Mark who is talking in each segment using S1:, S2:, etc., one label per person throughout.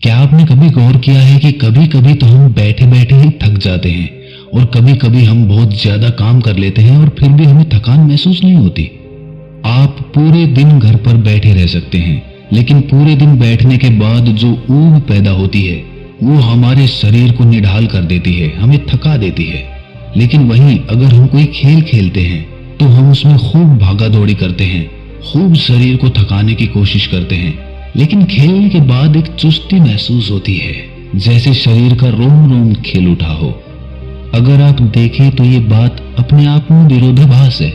S1: क्या आपने कभी गौर किया है कि कभी कभी तो हम बैठे बैठे ही थक जाते हैं और कभी कभी हम बहुत ज्यादा काम कर लेते हैं और फिर भी हमें थकान महसूस नहीं होती। आप पूरे दिन घर पर बैठे रह सकते हैं, लेकिन पूरे दिन बैठने के बाद जो ऊब पैदा होती है वो हमारे शरीर को निढाल कर देती है, हमें थका देती है। लेकिन वहीं अगर हम कोई खेल खेलते हैं तो हम उसमें खूब भागा दौड़ी करते हैं, खूब शरीर को थकाने की कोशिश करते हैं, लेकिन खेलने के बाद एक चुस्ती महसूस होती है, जैसे शरीर का रोम रोम खेल उठा हो। अगर आप देखें तो ये बात अपने आप में विरोधाभास है।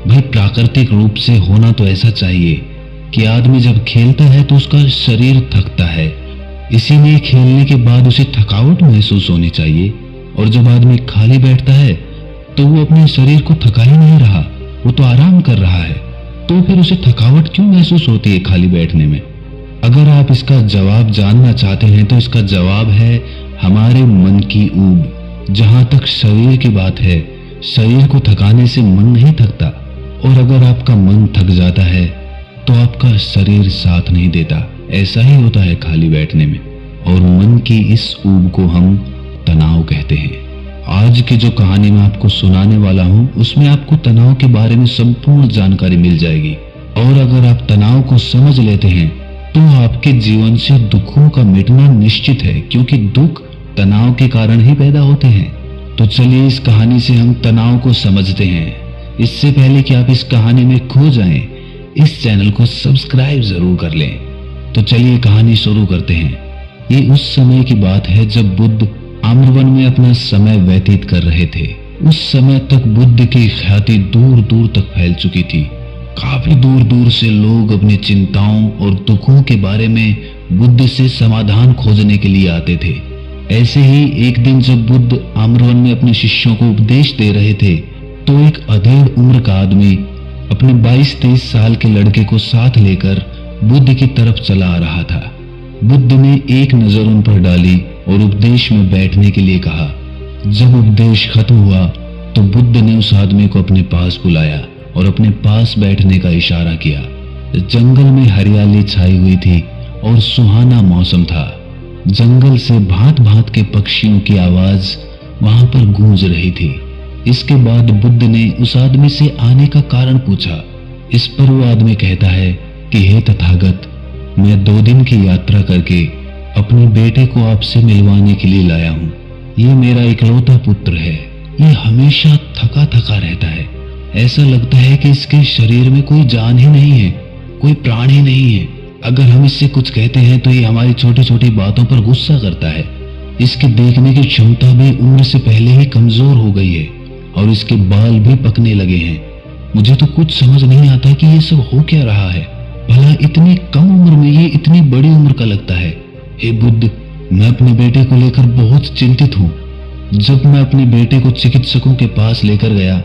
S1: भाई प्राकृतिक रूप से होना तो ऐसा चाहिए कि आदमी जब खेलता है तो उसका शरीर थकता है, इसीलिए खेलने के बाद उसे थकावट महसूस होनी चाहिए। और जब आदमी खाली बैठता है तो वो अपने शरीर को थका ही नहीं रहा, वो तो आराम कर रहा है, तो फिर उसे थकावट क्यों महसूस होती है खाली बैठने में? अगर आप इसका जवाब जानना चाहते हैं तो इसका जवाब है हमारे मन की ऊब। जहां तक शरीर की बात है, शरीर को थकाने से मन नहीं थकता, और अगर आपका मन थक जाता है तो आपका शरीर साथ नहीं देता। ऐसा ही होता है खाली बैठने में। और मन की इस ऊब को हम तनाव कहते हैं। आज की जो कहानी मैं आपको सुनाने वाला हूं उसमें आपको तनाव के बारे में संपूर्ण जानकारी मिल जाएगी। और अगर आप तनाव को समझ लेते हैं तो आपके जीवन से दुखों का मिटना निश्चित है, क्योंकि दुख तनाव के कारण ही पैदा होते हैं। तो चलिए इस कहानी से हम तनाव को समझते हैं। इससे पहले कि आप इस कहानी में खो जाएं, इस चैनल को सब्सक्राइब जरूर कर लें। तो चलिए कहानी शुरू करते हैं। ये उस समय की बात है जब बुद्ध आम्रवन में अपना समय व्यतीत कर रहे थे। उस समय तक बुद्ध की ख्याति दूर दूर तक फैल चुकी थी। काफी दूर दूर से लोग अपनी चिंताओं और दुखों के बारे में बुद्ध से समाधान खोजने के लिए आते थे। ऐसे ही एक दिन जब बुद्ध आम्रवन में अपने शिष्यों को उपदेश दे रहे थे तो एक अधेड़ उम्र का आदमी अपने 22-23 साल के लड़के को साथ लेकर बुद्ध की तरफ चला आ रहा था। बुद्ध ने एक नजर उन पर डाली और उपदेश में बैठने के लिए कहा। जब उपदेश खत्म हुआ तो बुद्ध ने उस आदमी को अपने पास बुलाया और अपने पास बैठने का इशारा किया। जंगल में हरियाली छाई हुई थी और सुहाना मौसम था। जंगल से भांत भांत के पक्षियों की आवाज वहां पर गूंज रही थी। इसके बाद बुद्ध ने उस आदमी से आने का कारण पूछा। इस पर वो आदमी कहता है कि हे तथागत, मैं 2 दिन की यात्रा करके अपने बेटे को आपसे मिलवाने के लिए लाया हूँ। ये मेरा इकलौता पुत्र है। ये हमेशा थका थका रहता है। ऐसा लगता है कि इसके शरीर में कोई जान ही नहीं है, कोई प्राण ही नहीं है। अगर हम इससे कुछ कहते हैं तो ये हमारी छोटी छोटी बातों पर गुस्सा करता है। इसकी देखने की क्षमता भी उम्र से पहले ही कमजोर हो गई है और इसके बाल भी पकने लगे हैं। मुझे तो कुछ समझ नहीं आता कि ये सब हो क्या रहा है। भला इतनी कम उम्र में ये इतनी बड़ी उम्र का लगता है। हे बुद्ध, मैं अपने बेटे को लेकर बहुत चिंतित हूँ। जब मैं अपने बेटे को चिकित्सकों के पास लेकर गया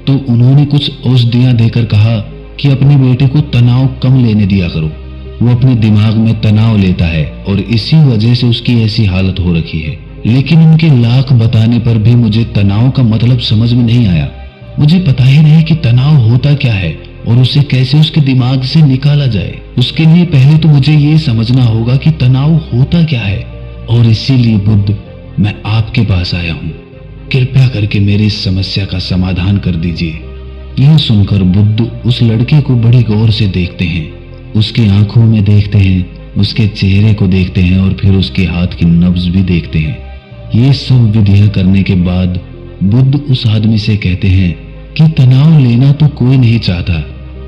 S1: तो उन्होंने कुछ औषधियां देकर कहा कि अपने बेटे को तनाव कम लेने दिया करो। वो अपने दिमाग में तनाव लेता है और इसी वजह से उसकी ऐसी हालत हो रखी है। लेकिन उनके लाख बताने पर भी मुझे तनाव का मतलब समझ में नहीं आया। मुझे पता ही नहीं कि तनाव होता क्या है और उसे कैसे उसके दिमाग से निकाला जाए। उसके लिए पहले तो मुझे ये समझना होगा कि तनाव होता क्या है, और इसीलिए बुद्ध मैं आपके पास आया हूँ। कृपया करके मेरी इस समस्या का समाधान कर दीजिए। यह सुनकर बुद्ध उस लड़के को बड़ी गौर से देखते हैं, उसकी आंखों में देखते हैं, उसके चेहरे को देखते हैं और फिर उसके हाथ की नब्ज भी देखते हैं। ये सब विधियां करने के बाद बुद्ध उस आदमी से कहते हैं कि तनाव लेना तो कोई नहीं चाहता,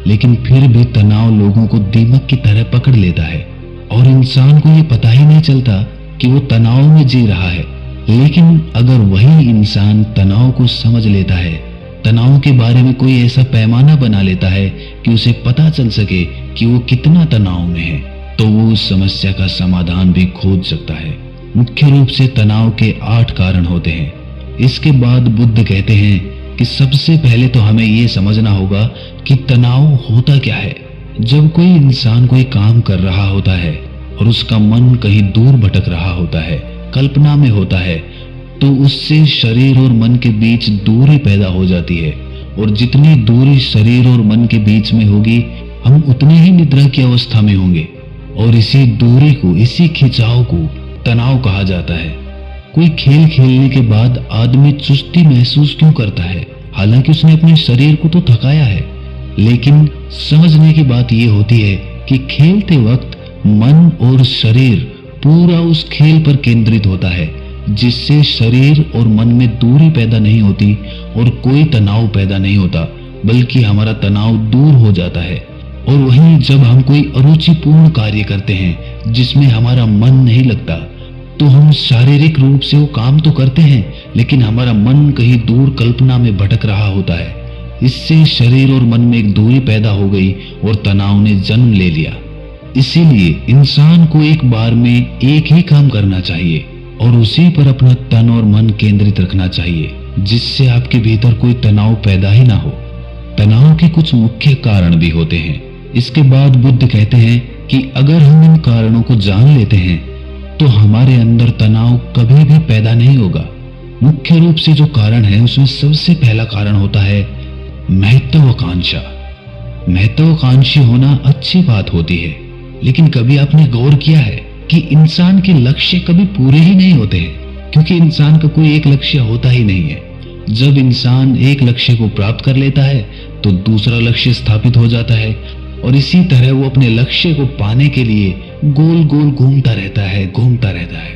S1: लेकिन फिर भी तनाव लोगों को दीमक की तरह पकड़ लेता है और इंसान को ये पता ही नहीं चलता कि वो तनाव में जी रहा है। लेकिन अगर वही इंसान तनाव को समझ लेता है, तनाव के बारे में कोई ऐसा पैमाना बना लेता है कि उसे पता चल सके कि वो कितना तनाव में है, तो वो उस समस्या का समाधान भी खोज सकता है। मुख्य रूप से तनाव के 8 कारण होते हैं। इसके बाद बुद्ध कहते हैं कि सबसे पहले तो हमें ये समझना होगा कि तनाव होता क्या है। जब कोई इंसान कोई काम कर रहा होता है और उसका मन कहीं दूर भटक रहा होता है, कल्पना में होता है, तो उससे शरीर और मन के बीच दूरी पैदा हो जाती है, और जितनी दूरी शरीर और मन के बीच में होगी हम उतने ही निद्रा की अवस्था में होंगे, और इसी दूरी को, इसी खिंचाव को तनाव कहा जाता है। कोई खेल खेलने के बाद आदमी चुस्ती महसूस क्यों करता है? हालांकि उसने अपने शरीर को तो थकाया है, लेकिन समझने की बात यह होती है कि खेलते वक्त मन और शरीर पूरा उस खेल पर केंद्रित होता है, जिससे शरीर और मन में दूरी पैदा नहीं होती और कोई तनाव पैदा नहीं होता, बल्कि हमारा तनाव दूर हो जाता है। और वहीं जब हम कोई अरुचिपूर्ण कार्य करते हैं जिसमें हमारा मन नहीं लगता, तो हम शारीरिक रूप से वो काम तो करते हैं, लेकिन हमारा मन कहीं दूर कल्पना में भटक रहा होता है। इससे शरीर और मन में एक दूरी पैदा हो गई और तनाव ने जन्म ले लिया। इसीलिए इंसान को एक बार में एक ही काम करना चाहिए और उसी पर अपना तन और मन केंद्रित रखना चाहिए, जिससे आपके भीतर कोई तनाव पैदा ही ना हो। तनाव के कुछ मुख्य कारण भी होते हैं। इसके बाद बुद्ध कहते हैं कि अगर हम इन कारणों को जान लेते हैं तो हमारे अंदर तनाव कभी भी पैदा नहीं होगा। मुख्य रूप से जो कारण है उसमें सबसे पहला कारण होता है महत्वाकांक्षा। महत्वाकांक्षी होना अच्छी बात होती है, लेकिन कभी आपने गौर किया है कि इंसान के लक्ष्य कभी पूरे ही नहीं होते हैं, क्योंकि इंसान का कोई एक लक्ष्य होता ही नहीं है। जब इंसान एक लक्ष्य को प्राप्त कर लेता है तो दूसरा लक्ष्य स्थापित हो जाता है और इसी तरह वो अपने लक्ष्य को पाने के लिए गोल गोल घूमता रहता है।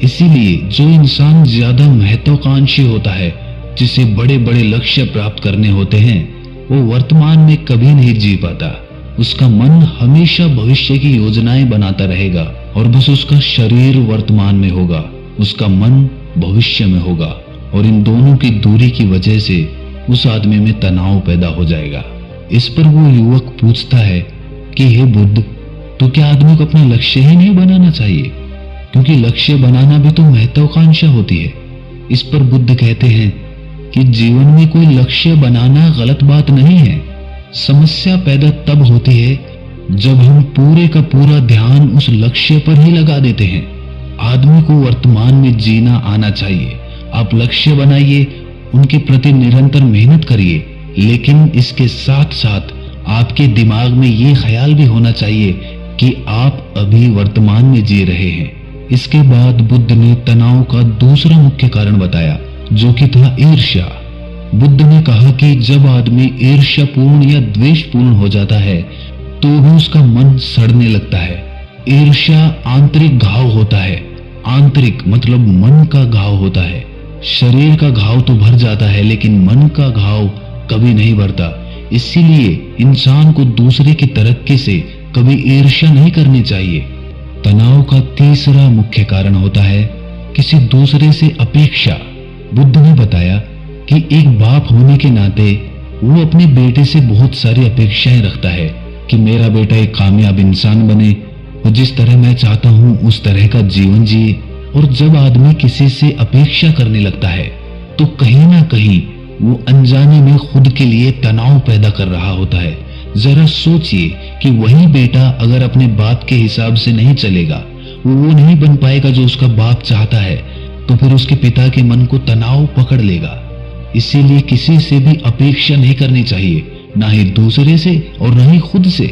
S1: इसीलिए जो इंसान ज्यादा महत्वाकांक्षी होता है, जिसे बड़े बड़े लक्ष्य प्राप्त करने होते हैं, वो वर्तमान में कभी नहीं जी पाता। उसका मन हमेशा भविष्य की योजनाएं बनाता रहेगा और बस उसका शरीर वर्तमान में होगा, उसका मन भविष्य में होगा। और इन दोनों की दूरी की वजह से उस आदमी में तनाव पैदा हो जाएगा। इस पर वो युवक पूछता है कि हे बुद्ध, तो क्या आदमी को अपना लक्ष्य ही नहीं बनाना चाहिए? क्योंकि लक्ष्य बनाना भी तो महत्वाकांक्षा होती है। इस पर बुद्ध कहते हैं कि जीवन में कोई लक्ष्य बनाना गलत बात नहीं है। समस्या पैदा तब होती है जब हम पूरे का पूरा ध्यान उस लक्ष्य पर ही लगा देते हैं। आदमी को वर्तमान में जीना आना चाहिए। आप लक्ष्य बनाइए, उनके प्रति निरंतर मेहनत करिए, लेकिन इसके साथ साथ आपके दिमाग में ये ख्याल भी होना चाहिए कि आप अभी वर्तमान में जी रहे हैं। इसके बाद बुद्ध ने तनाव का दूसरा मुख्य कारण बताया, जो कि था ईर्ष्या। बुद्ध ने कहा कि जब आदमी ईर्ष्यापूर्ण या द्वेषपूर्ण हो जाता है तो भी उसका मन सड़ने लगता है। ईर्ष्या आंतरिक घाव होता है। आंतरिक मतलब मन का घाव होता है। शरीर का घाव तो भर जाता है, लेकिन मन का घाव कभी नहीं भरता। इसीलिए इंसान को दूसरे की तरक्की से कभी ईर्ष्या नहीं करनी चाहिए। तनाव का तीसरा मुख्य कारण होता है किसी दूसरे से अपेक्षा। बुद्ध ने बताया कि एक बाप होने के नाते वो अपने बेटे से बहुत सारी अपेक्षाएं रखता है कि मेरा बेटा एक कामयाब इंसान बने और जिस तरह मैं चाहता हूं उस तरह का जीवन जिए। और जब आदमी किसी से अपेक्षा करने लगता है तो कहीं ना कहीं वो अनजाने में खुद के लिए तनाव पैदा कर रहा होता है। जरा सोचिए कि वही बेटा अगर अपने बाप के हिसाब से नहीं चलेगा, वो नहीं बन पाएगा जो उसका बाप चाहता है, तो फिर उसके पिता के मन को तनाव पकड़ लेगा। इसीलिए किसी से भी अपेक्षा नहीं करनी चाहिए, ना ही दूसरे से और ना ही खुद से।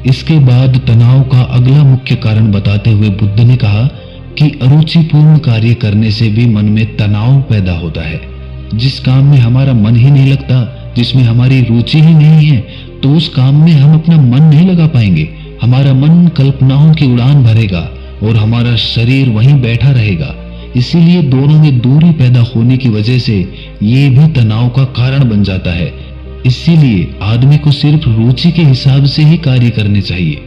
S1: इसके बाद तनाव का अगला मुख्य कारण बताते हुए बुद्ध ने कहा कि अरुचिपूर्ण कार्य करने से भी मन में तनाव पैदा होता है। जिस काम में हमारा मन ही नहीं लगता, जिसमें हमारी रुचि ही नहीं है, तो उस काम में हम अपना मन नहीं लगा पाएंगे। हमारा मन कल्पनाओं की उड़ान भरेगा और हमारा शरीर वहीं बैठा रहेगा। इसीलिए दोनों में दूरी पैदा होने की वजह से ये भी तनाव का कारण बन जाता है। इसीलिए आदमी को सिर्फ रुचि के हिसाब से ही कार्य करने चाहिए।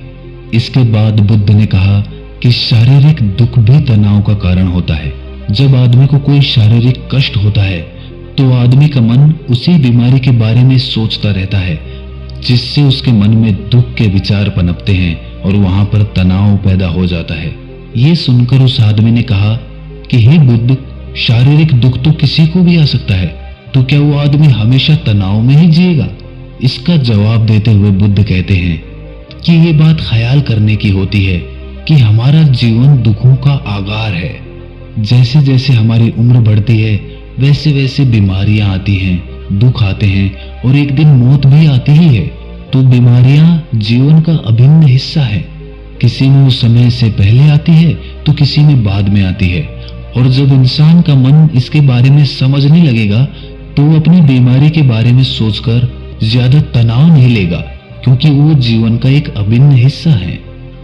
S1: इसके बाद बुद्ध ने कहा कि शारीरिक दुख भी तनाव का कारण होता है। जब आदमी को कोई शारीरिक कष्ट होता है तो आदमी का मन उसी बीमारी के बारे में सोचता रहता है, जिससे उसके मन में दुख के विचार पनपते हैं और वहां पर तनाव पैदा हो जाता है। ये सुनकर उस आदमी ने कहा कि हे बुद्ध, शारीरिक दुख तो किसी को भी आ सकता है, तो क्या वो आदमी हमेशा तनाव में ही जिएगा? इसका जवाब देते हुए बुद्ध कहते हैं कि ये बात ख्याल करने की होती है कि हमारा जीवन दुखों का आगार है। जैसे जैसे हमारी उम्र बढ़ती है वैसे वैसे बीमारियां आती हैं, दुख आते हैं और एक दिन मौत भी आती ही है। तो बीमारियां जीवन का अभिन्न हिस्सा है। किसी में वो समय से पहले आती है तो किसी में बाद में आती है। और जब इंसान का मन इसके बारे में समझने लगेगा तो वो अपनी बीमारी के बारे में सोचकर ज्यादा तनाव नहीं लेगा, क्योंकि वो जीवन का एक अभिन्न हिस्सा है।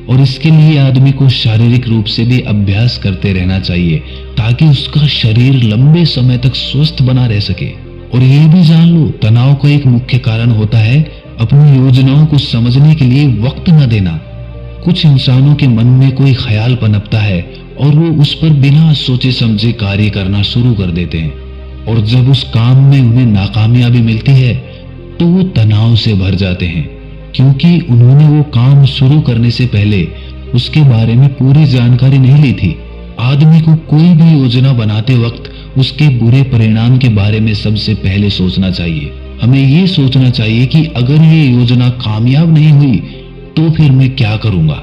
S1: और इसके लिए आदमी को शारीरिक रूप से भी अभ्यास करते रहना चाहिए ताकि उसका शरीर लंबे समय तक स्वस्थ बना रह सके। और ये भी जान लो, तनाव का एक मुख्य कारण होता है अपनी योजनाओं को समझने के लिए वक्त न देना। कुछ इंसानों के मन में कोई ख्याल पनपता है और वो उस पर बिना सोचे समझे कार्य करना शुरू कर देते हैं, और जब उस काम में उन्हें नाकामयाबी मिलती है तो वो तनाव से भर जाते हैं, क्योंकि उन्होंने वो काम शुरू करने से पहले उसके बारे में पूरी जानकारी नहीं ली थी। आदमी को कोई भी योजना बनाते वक्त उसके बुरे परिणाम के बारे में सबसे पहले सोचना चाहिए। हमें ये सोचना चाहिए कि अगर ये योजना कामयाब नहीं हुई तो फिर मैं क्या करूंगा।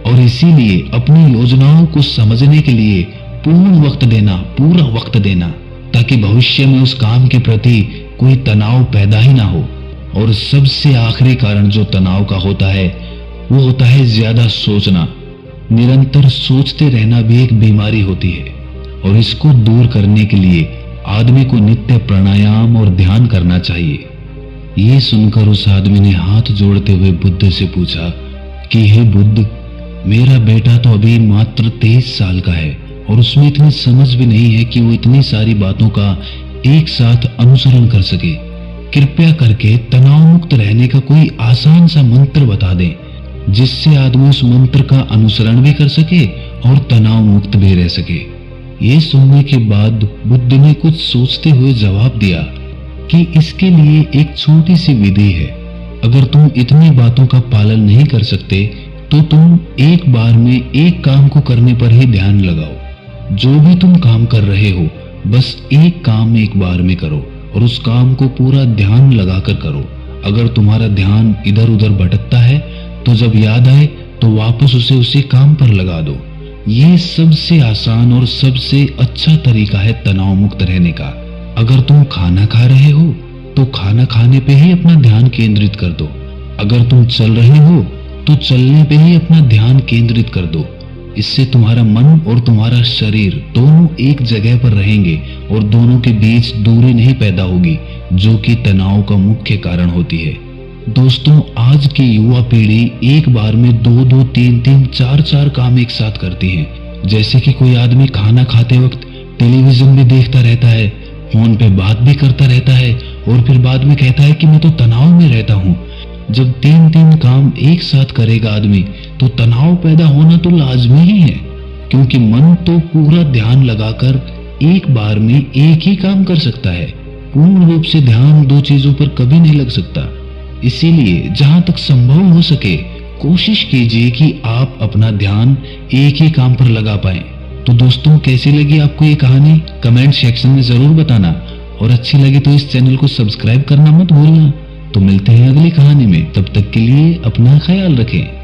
S1: और इसीलिए अपनी योजनाओं को समझने के लिए पूर्ण वक्त देना, पूरा वक्त देना, ताकि भविष्य में उस काम के प्रति कोई तनाव पैदा ही ना हो। और सबसे आखिरी कारण जो तनाव का होता है वो होता है ज्यादा सोचना। निरंतर सोचते रहना भी एक बीमारी होती है, और इसको दूर करने के लिए आदमी को नित्य प्राणायाम और ध्यान करना चाहिए। ये सुनकर उस आदमी ने हाथ जोड़ते हुए बुद्ध से पूछा कि हे बुद्ध, मेरा बेटा तो अभी मात्र 23 साल का है और उसमें इतनी समझ भी नहीं है कि वो इतनी सारी बातों का एक साथ अनुसरण कर सके। कृपया करके तनाव मुक्त रहने का कोई आसान सा मंत्र बता दें, जिससे आदमी उस मंत्र का अनुसरण भी कर सके और तनाव मुक्त भी रह सके। ये सुनने के बाद बुद्ध ने कुछ सोचते हुए जवाब दिया कि इसके लिए एक छोटी सी विधि है। अगर तुम इतनी बातों का पालन नहीं कर सकते तो तुम एक बार में एक काम को करने पर ही ध्यान लगाओ। जो भी तुम काम कर रहे हो बस एक काम एक बार में करो और उस काम को पूरा ध्यान लगाकर करो। अगर तुम्हारा ध्यान इधर उधर भटकता है तो जब याद आए तो वापस उसे उसी काम पर लगा दो। ये सबसे आसान और सबसे अच्छा तरीका है तनाव मुक्त रहने का। अगर तुम खाना खा रहे हो तो खाना खाने पे ही अपना ध्यान केंद्रित कर दो। अगर तुम चल रहे हो तो चलने पे ही अपना ध्यान केंद्रित कर दो। इससे तुम्हारा मन और तुम्हारा शरीर दोनों एक जगह पर रहेंगे और दोनों के बीच दूरी नहीं पैदा होगी, जो कि तनाव का मुख्य कारण होती है। दोस्तों, आज की युवा पीढ़ी एक बार में 2-2, 3-3, 4-4 काम एक साथ करती है। जैसे कि कोई आदमी खाना खाते वक्त टेलीविजन भी देखता रहता है, फोन पे बात भी करता रहता है और फिर बाद में कहता है कि मैं तो तनाव में रहता हूँ। जब 3-3 काम एक साथ करेगा आदमी तो तनाव पैदा होना तो लाजमी ही है, क्योंकि मन तो पूरा ध्यान लगाकर एक बार में एक ही काम कर सकता है। पूर्ण रूप से ध्यान दो चीजों पर कभी नहीं लग सकता। इसीलिए जहां तक संभव हो सके कोशिश कीजिए कि आप अपना ध्यान एक ही काम पर लगा पाएं। तो दोस्तों, कैसी लगी आपको ये कहानी कमेंट सेक्शन में जरूर बताना, और अच्छी लगी तो इस चैनल को सब्सक्राइब करना मत भूलना। तो मिलते हैं अगली कहानी में, तब तक के लिए अपना ख्याल रखें।